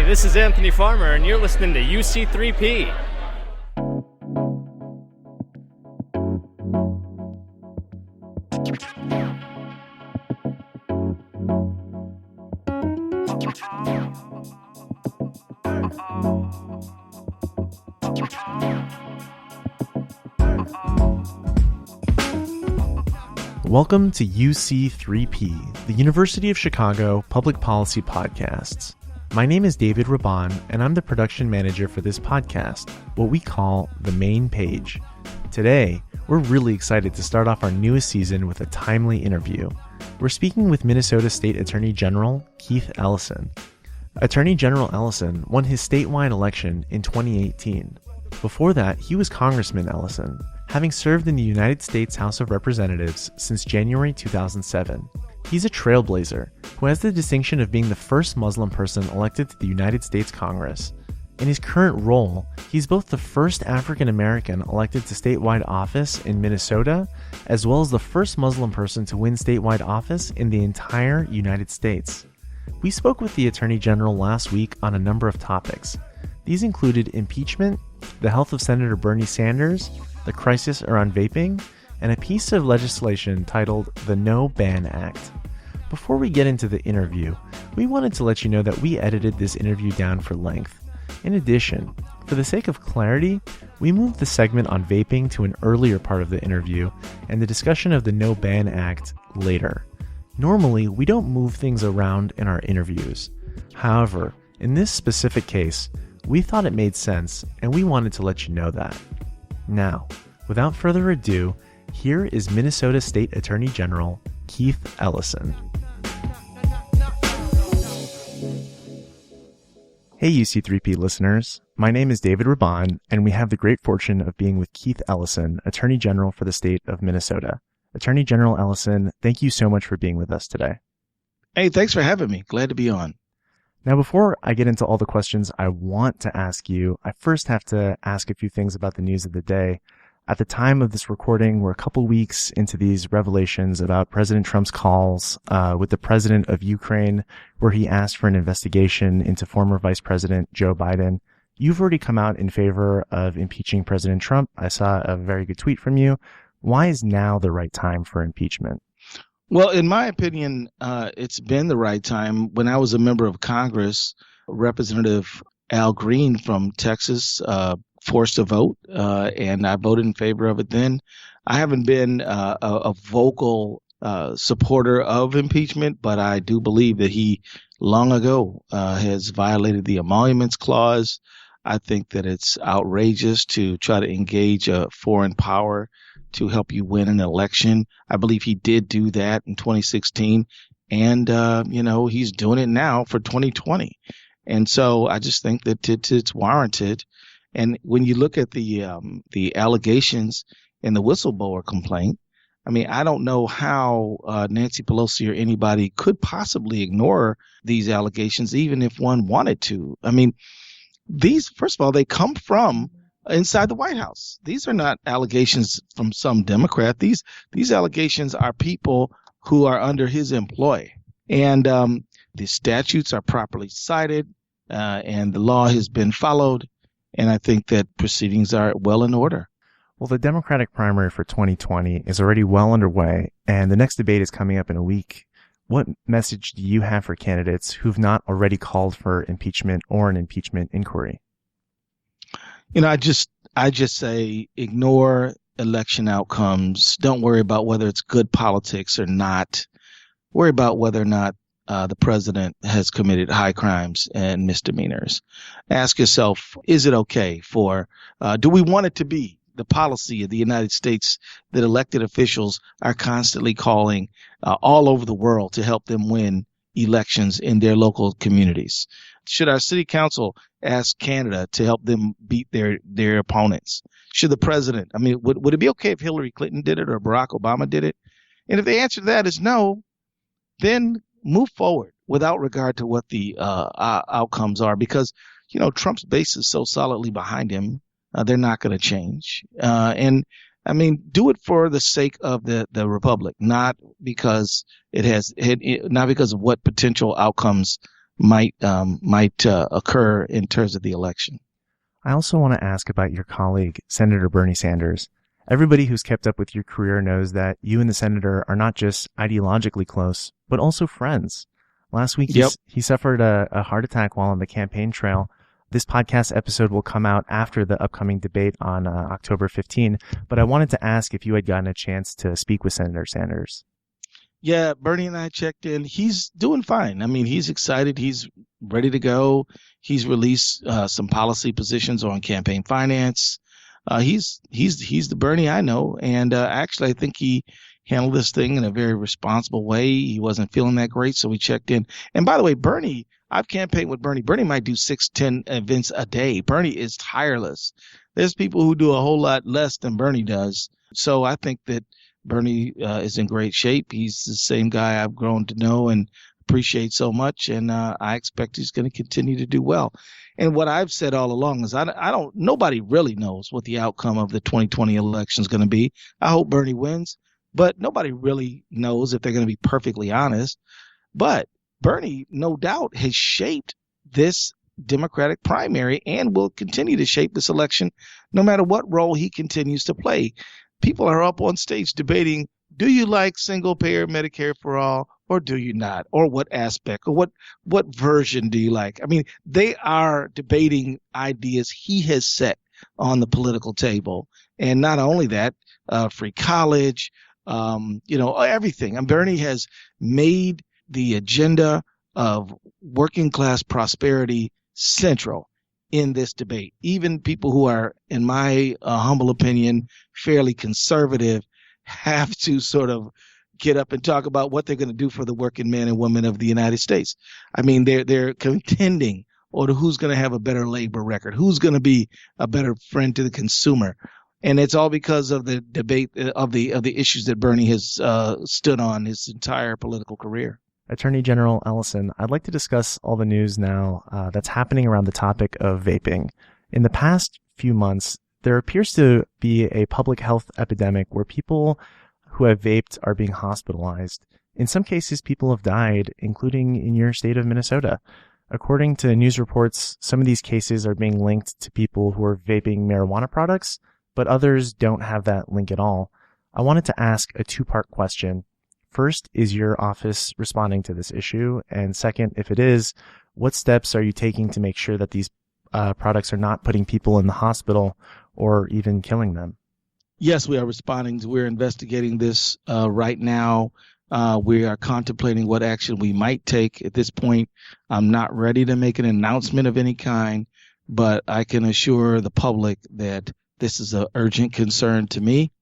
this is Anthony Farmer, and you're listening to UC3P. Welcome to UC3P, the University of Chicago Public Policy Podcasts. My name is David Raban, and I'm the production manager for this podcast, what we call the main page. Today, we're really excited to start off our newest season with a timely interview. We're speaking with Minnesota State Attorney General Keith Ellison. Attorney General Ellison won his statewide election in 2018. Before that, he was Congressman Ellison, having served in the United States House of Representatives since January 2007. He's a trailblazer who has the distinction of being the first Muslim person elected to the United States Congress. In his current role, he's both the first African American elected to statewide office in Minnesota, as well as the first Muslim person to win statewide office in the entire United States. We spoke with the Attorney General last week on a number of topics. These included impeachment, the health of Senator Bernie Sanders, the crisis around vaping, and a piece of legislation titled the No Ban Act. Before we get into the interview, we wanted to let you know that we edited this interview down for length. In addition, for the sake of clarity, we moved the segment on vaping to an earlier part of the interview and the discussion of the No Ban Act later. Normally, we don't move things around in our interviews. However, in this specific case, we thought it made sense, and we wanted to let you know that. Now, without further ado, here is Minnesota State Attorney General Keith Ellison. Hey UC3P listeners, my name is David Raban, and we have the great fortune of being with Keith Ellison, Attorney General for the state of Minnesota. Attorney General Ellison, thank you so much for being with us today. Hey, thanks for having me. Glad to be on. Now, before I get into all the questions I want to ask you, I first have to ask a few things about the news of the day. At the time of this recording, we're a couple weeks into these revelations about President Trump's calls with the president of Ukraine, where he asked for an investigation into former Vice President Joe Biden. You've already come out in favor of impeaching President Trump. I saw a very good tweet from you. Why is now the right time for impeachment? Well, in my opinion, it's been the right time. When I was a member of Congress, Representative Al Green from Texas forced a vote, and I voted in favor of it then. I haven't been a vocal supporter of impeachment, but I do believe that he long ago has violated the Emoluments Clause. I think that it's outrageous to try to engage a foreign power to help you win an election. I believe he did do that in 2016, and he's doing it now for 2020. And so I just think that it's warranted. And when you look at the allegations in the whistleblower complaint, I mean, I don't know how Nancy Pelosi or anybody could possibly ignore these allegations, even if one wanted to. I mean, these, first of all, they come from inside the White House. These are not allegations from some Democrat. These allegations are people who are under his employ. And the statutes are properly cited, and the law has been followed. And I think that proceedings are well in order. Well, the Democratic primary for 2020 is already well underway, and the next debate is coming up in a week. What message do you have for candidates who've not already called for impeachment or an impeachment inquiry? I just say ignore election outcomes. Don't worry about whether it's good politics or not. Worry about whether or not the president has committed high crimes and misdemeanors. Ask yourself, is it okay do we want it to be the policy of the United States that elected officials are constantly calling all over the world to help them win elections in their local communities? Should our city council ask Canada to help them beat their opponents? Should the president, would it be okay if Hillary Clinton did it or Barack Obama did it? And if the answer to that is no, then move forward without regard to what the outcomes are, because, Trump's base is so solidly behind him. They're not going to change. Do it for the sake of the republic, not because not because of what potential outcomes might occur in terms of the election. I also want to ask about your colleague, Senator Bernie Sanders. Everybody who's kept up with your career knows that you and the senator are not just ideologically close, but also friends. Last week, he suffered a heart attack while on the campaign trail. This podcast episode will come out after the upcoming debate on October 15, but I wanted to ask if you had gotten a chance to speak with Senator Sanders. Yeah, Bernie and I checked in. He's doing fine. I mean, he's excited. He's ready to go. He's released some policy positions on campaign finance. He's the Bernie I know, and actually, I think he handled this thing in a very responsible way. He wasn't feeling that great, so we checked in. And by the way, Bernie, I've campaigned with Bernie. Bernie might do 6-10 events a day. Bernie is tireless. There's people who do a whole lot less than Bernie does. So I think that Bernie is in great shape. He's the same guy I've grown to know and appreciate so much, and I expect he's going to continue to do well. And what I've said all along is nobody really knows what the outcome of the 2020 election is going to be. I hope Bernie wins, but nobody really knows if they're going to be perfectly honest. But Bernie, no doubt, has shaped this Democratic primary and will continue to shape this election no matter what role he continues to play. People are up on stage debating, do you like single-payer Medicare for all or do you not? Or what aspect or what version do you like? I mean, they are debating ideas he has set on the political table. And not only that, free college, everything. And Bernie has made the agenda of working class prosperity central in this debate. Even people who are, in my humble opinion, fairly conservative have to sort of get up and talk about what they're going to do for the working men and women of the United States. I mean, they're contending over who's going to have a better labor record, who's going to be a better friend to the consumer. And it's all because of the debate of the issues that Bernie has stood on his entire political career. Attorney General Ellison, I'd like to discuss all the news now that's happening around the topic of vaping. In the past few months, there appears to be a public health epidemic where people who have vaped are being hospitalized. In some cases, people have died, including in your state of Minnesota. According to news reports, some of these cases are being linked to people who are vaping marijuana products, but others don't have that link at all. I wanted to ask a two-part question. First, is your office responding to this issue? And second, if it is, what steps are you taking to make sure that these products are not putting people in the hospital or even killing them? Yes, we are responding. We're investigating this right now. We are contemplating what action we might take. At this point, I'm not ready to make an announcement of any kind, but I can assure the public that this is an urgent concern to me.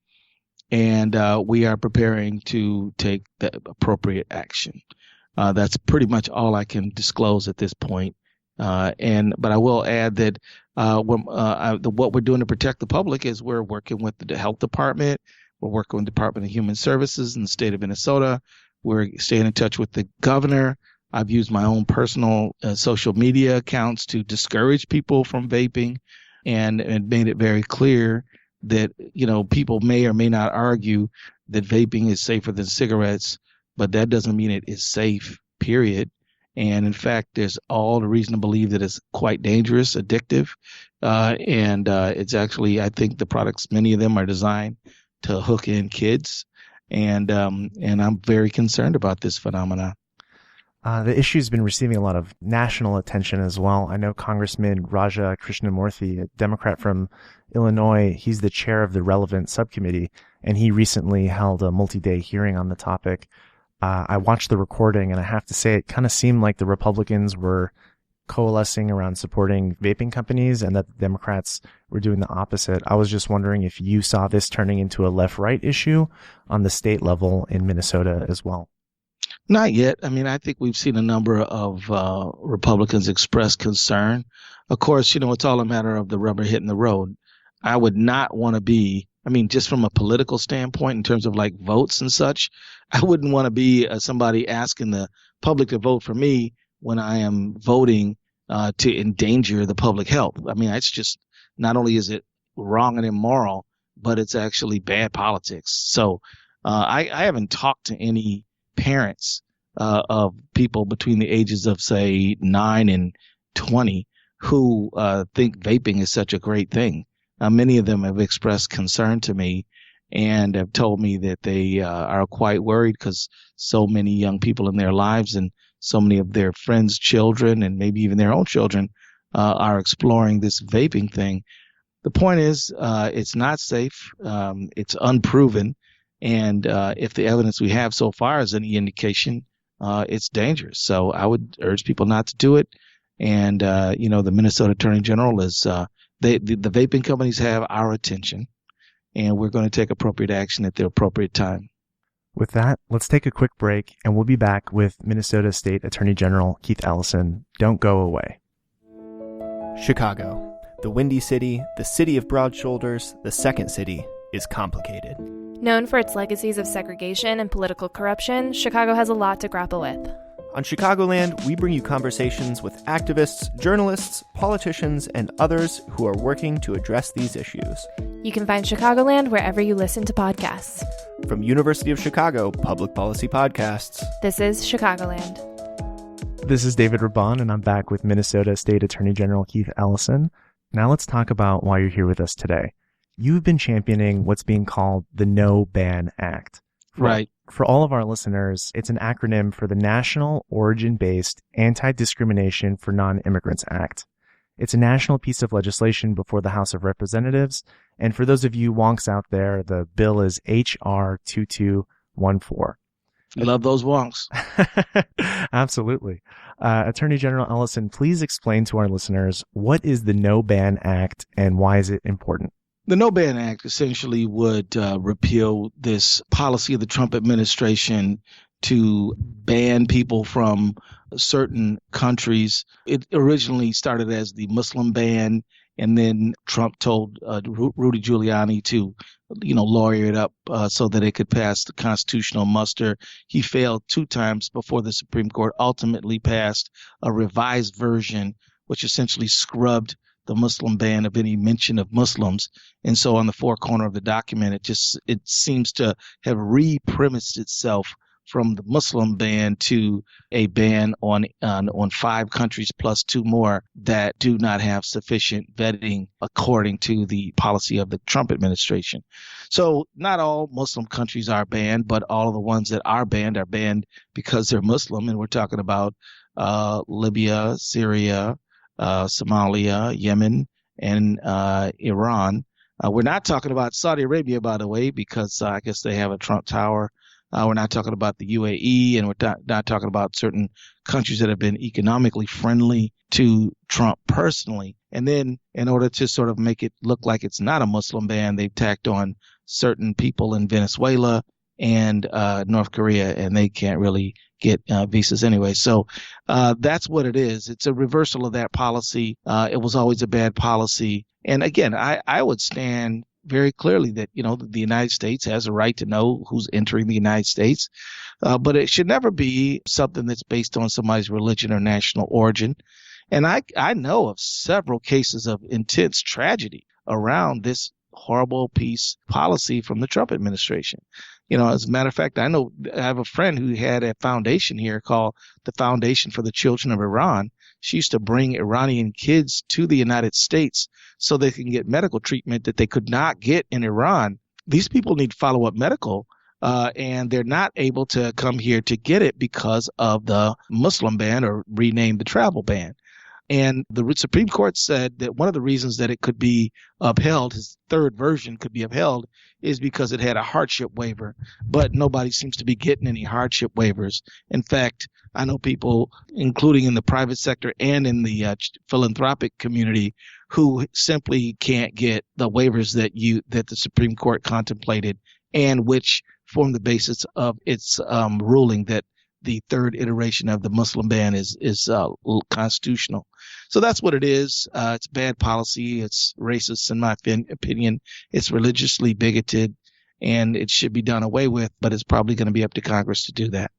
And we are preparing to take the appropriate action. That's pretty much all I can disclose at this point. But I will add that what we're doing to protect the public is we're working with the health department. We're working with the Department of Human Services in the state of Minnesota. We're staying in touch with the governor. I've used my own personal social media accounts to discourage people from vaping and made it very clear that, people may or may not argue that vaping is safer than cigarettes, but that doesn't mean it is safe, period. And in fact, there's all the reason to believe that it's quite dangerous, addictive. It's actually, I think the products, many of them are designed to hook in kids. And I'm very concerned about this phenomenon. The issue has been receiving a lot of national attention as well. I know Congressman Raja Krishnamurthy, a Democrat from Illinois, he's the chair of the relevant subcommittee, and he recently held a multi-day hearing on the topic. I watched the recording, and I have to say it kind of seemed like the Republicans were coalescing around supporting vaping companies and that the Democrats were doing the opposite. I was just wondering if you saw this turning into a left-right issue on the state level in Minnesota as well. Not yet. I mean, I think we've seen a number of Republicans express concern. Of course, it's all a matter of the rubber hitting the road. I would not want to be, just from a political standpoint in terms of like votes and such, I wouldn't want to be somebody asking the public to vote for me when I am voting to endanger the public health. It's just, not only is it wrong and immoral, but it's actually bad politics. So I haven't talked to any parents of people between the ages of, say, 9 and 20 who think vaping is such a great thing. Many of them have expressed concern to me and have told me that they are quite worried because so many young people in their lives and so many of their friends' children and maybe even their own children are exploring this vaping thing. The point is, it's not safe. It's unproven. And if the evidence we have so far is any indication, it's dangerous. So I would urge people not to do it. And, the Minnesota Attorney General is, the vaping companies have our attention, and we're going to take appropriate action at the appropriate time. With that, let's take a quick break, and we'll be back with Minnesota State Attorney General Keith Ellison. Don't go away. Chicago, the Windy City, the city of broad shoulders, the second city, is complicated. Known for its legacies of segregation and political corruption, Chicago has a lot to grapple with. On Chicagoland, we bring you conversations with activists, journalists, politicians, and others who are working to address these issues. You can find Chicagoland wherever you listen to podcasts. From University of Chicago Public Policy Podcasts, this is Chicagoland. This is David Raban, and I'm back with Minnesota State Attorney General Keith Ellison. Now let's talk about why you're here with us today. You've been championing what's being called the No Ban Act. Right. For all of our listeners, it's an acronym for the National Origin-Based Anti-Discrimination for Non-Immigrants Act. It's a national piece of legislation before the House of Representatives. And for those of you wonks out there, the bill is H.R. 2214. I love those wonks. Absolutely. Attorney General Ellison, please explain to our listeners, what is the No Ban Act and why is it important? The No Ban Act essentially would repeal this policy of the Trump administration to ban people from certain countries. It originally started as the Muslim ban, and then Trump told Rudy Giuliani to, lawyer it up so that it could pass the constitutional muster. He failed 2 times before the Supreme Court ultimately passed a revised version, which essentially scrubbed the Muslim ban of any mention of Muslims. And so on the 4 corner of the document, it seems to have re-premised itself from the Muslim ban to a ban on 5 countries plus 2 more that do not have sufficient vetting according to the policy of the Trump administration. So not all Muslim countries are banned, but all of the ones that are banned because they're Muslim. And we're talking about Libya, Syria, Somalia, Yemen, and Iran. We're not talking about Saudi Arabia, by the way, because I guess they have a Trump Tower. We're not talking about the UAE, and we're not talking about certain countries that have been economically friendly to Trump personally. And then in order to sort of make it look like it's not a Muslim ban, they've tacked on certain people in Venezuela and North Korea, and they can't really get visas anyway. So that's what it is. It's a reversal of that policy. It was always a bad policy. And again, I would stand very clearly that, the United States has a right to know who's entering the United States. But it should never be something that's based on somebody's religion or national origin. And I know of several cases of intense tragedy around this horrible policy from the Trump administration. As a matter of fact, I have a friend who had a foundation here called the Foundation for the Children of Iran. She used to bring Iranian kids to the United States so they can get medical treatment that they could not get in Iran. These people need follow-up medical, and they're not able to come here to get it because of the Muslim ban, or renamed the travel ban. And the Supreme Court said that one of the reasons that it could be upheld, his 3rd version could be upheld, is because it had a hardship waiver. But nobody seems to be getting any hardship waivers. In fact, I know people, including in the private sector and in the philanthropic community, who simply can't get the waivers that the Supreme Court contemplated, and which form the basis of its ruling that the 3rd iteration of the Muslim ban is constitutional. So that's what it is. It's bad policy. It's racist, in my opinion. It's religiously bigoted, and it should be done away with, but it's probably going to be up to Congress to do that.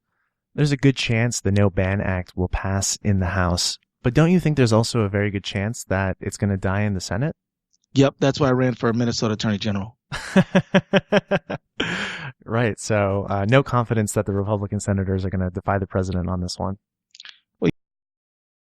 There's a good chance the No Ban Act will pass in the House, but don't you think there's also a very good chance that it's going to die in the Senate? Yep, that's why I ran for Minnesota Attorney General. Right. So no confidence that the Republican senators are going to defy the president on this one.